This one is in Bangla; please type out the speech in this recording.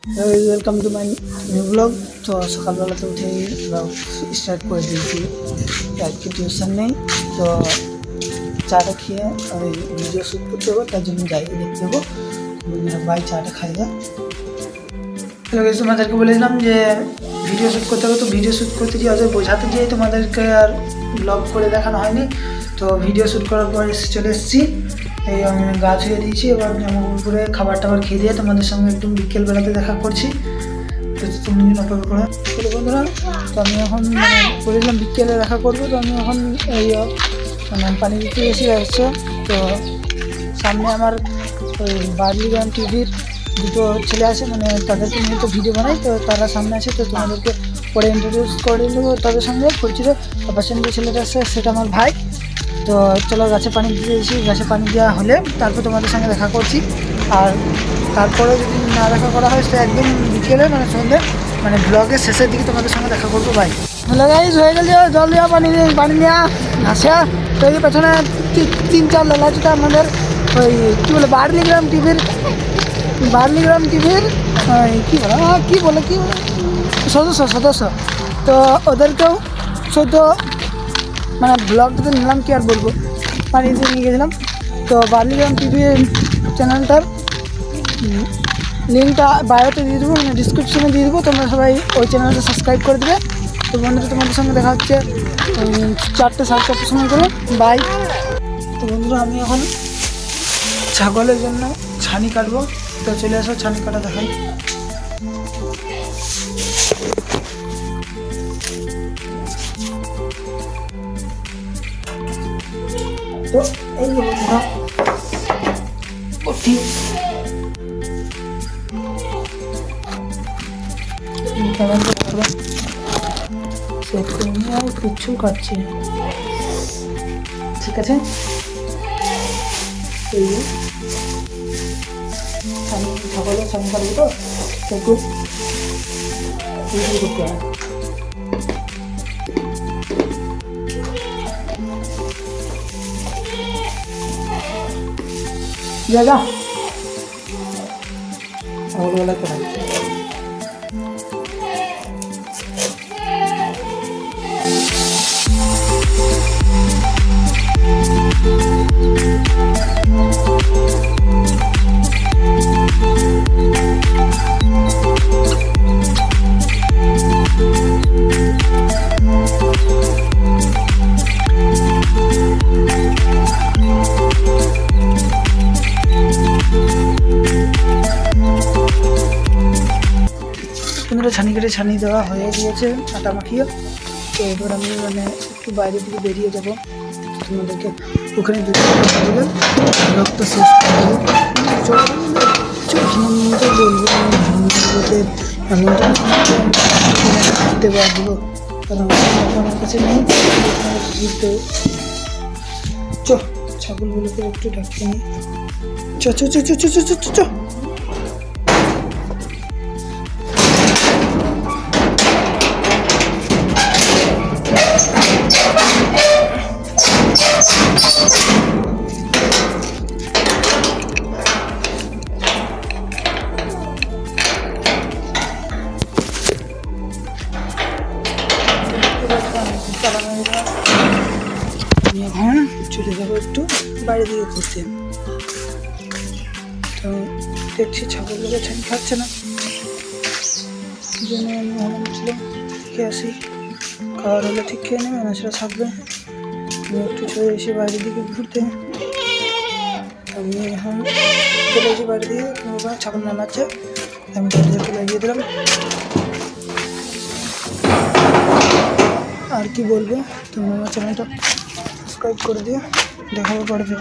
Welcome to my new blog. তো সকালবেলাতে উঠেই ব্লগ স্টার্ট করে দিয়েছি, আজকে টিউশন নেই। তো চাটা খেয়ে ওই ভিডিও শ্যুট করতে হবে, তার জন্য যাই দেখতে দেবো ভাই চাটা খাই না। হ্যালো গাইস, তোমাদেরকে বলেছিলাম যে ভিডিও শ্যুট করতে হবে, তো ভিডিও শ্যুট করতে গিয়ে ওদের বোঝাতে গিয়ে তোমাদেরকে আর ব্লগ করে দেখানো হয়নি। তো ভিডিও শ্যুট করার পর চলে এসেছি, এই আমি গা ধুয়ে দিয়েছি। এবার জামা কাপড় পরে খাবার টাবার খেয়ে দিয়ে তোমাদের সঙ্গে একটু বিকেলবেলাতে দেখা করছি। তো তুমি অপেক্ষা করে চলো বন্ধুরা। তো আমি এখন বলেছিলাম বিকেলে দেখা করবো, তো আমি এখন এই পানি দিতে এসে যাচ্ছে। তো সামনে আমার ওই বার্লিগ্রাম টিভির দুটো ছেলে আছে, তাদেরকে নিয়ে তো ভিডিও বানাই, তো তারা সামনে আছে। তো তোমাদেরকে পরে ইন্ট্রোডিউস করে দেবো তাদের সঙ্গে পরিচিত। পাশে যে ছেলেটা আছে সেটা আমার ভাই। তো চলো গাছে পানি দিয়ে দিয়েছি, গাছে পানি দেওয়া হলে তারপর তোমাদের সঙ্গে দেখা করছি। আর তারপরে যদি না দেখা করা হয় সেটা একদম বিকেলে সন্ধ্যে ব্লগের শেষের দিকে তোমাদের সঙ্গে দেখা করবো ভাই। হ্যালো গাইস, হয়ে গেল জল দেওয়া, পানি নেওয়া আসা। তো এই পেছনে 3-4 লোক আছে, আমাদের ওই কী বলে বার্লিগ্রাম টিভির কী বলে সদস্য। তো ওদেরকেও শুধু ব্লগটাতে নিলাম, কি আর বলবো, পানি দিয়ে নিয়ে গেছিলাম। তো বার্লিগ্রাম টিভির চ্যানেলটার লিঙ্কটা বায়োতে দিয়ে দেবো, ডিসক্রিপশনে দিয়ে দেবো। তোমরা সবাই ওই চ্যানেলটা সাবস্ক্রাইব করে দেবে। তো বন্ধুরা, তোমাদের সঙ্গে দেখা হচ্ছে 4-4:30 সময় করে। বাই। তো বন্ধুরা, আমি এখন ছাগলের জন্য ছানি কাটবো। তো চলে আসো, ছানি কাটা দেখাই। তো এই বন্ধুরা উঠি, সেট করে নিয়ে আর কিচ্ছু কাটছি, ঠিক আছে। এই ছানি ছাগলের ছানি কাটবো, তো একটু করতে হয়। জায়গা সকালবেলা করা ছানি কেটে ছানি দেওয়া হয়ে গিয়েছে, আটা মাখিয়ে। তো এবার আমি একটু বাইরের দিকে বেরিয়ে যাব, তোমাদেরকে ওখানে দিলে রক্ত শেষ করে দেবো। বলবো এমনটা পারবো, কারণ আমার কাছে নেই। ছাগলগুলোকে একটু ডাকিয়ে নিই। চ আমি এখন চলে যাবো একটু বাইরে দিকে ঘুরতে। তো দেখছি ছাগলগুলো ছানি খাচ্ছে না, এই জন্য আমি ভাবছিলাম খেয়ে আসি, খাওয়ার হলে ঠিক খেয়ে নেবে না, সেটা থাকবে। আমি একটু চলে এসে বাইরের দিকে ঘুরতে। আমি এখন চলে এসে বাইরে দিকে, ছাগল নামাচ্ছে, আমি দরজাতে লাগিয়ে দিলাম। আর কি বলবো, তোমরা আমার চ্যানেলটা সাবস্ক্রাইব করে দিও, দেখাবো পরে ভিডিও।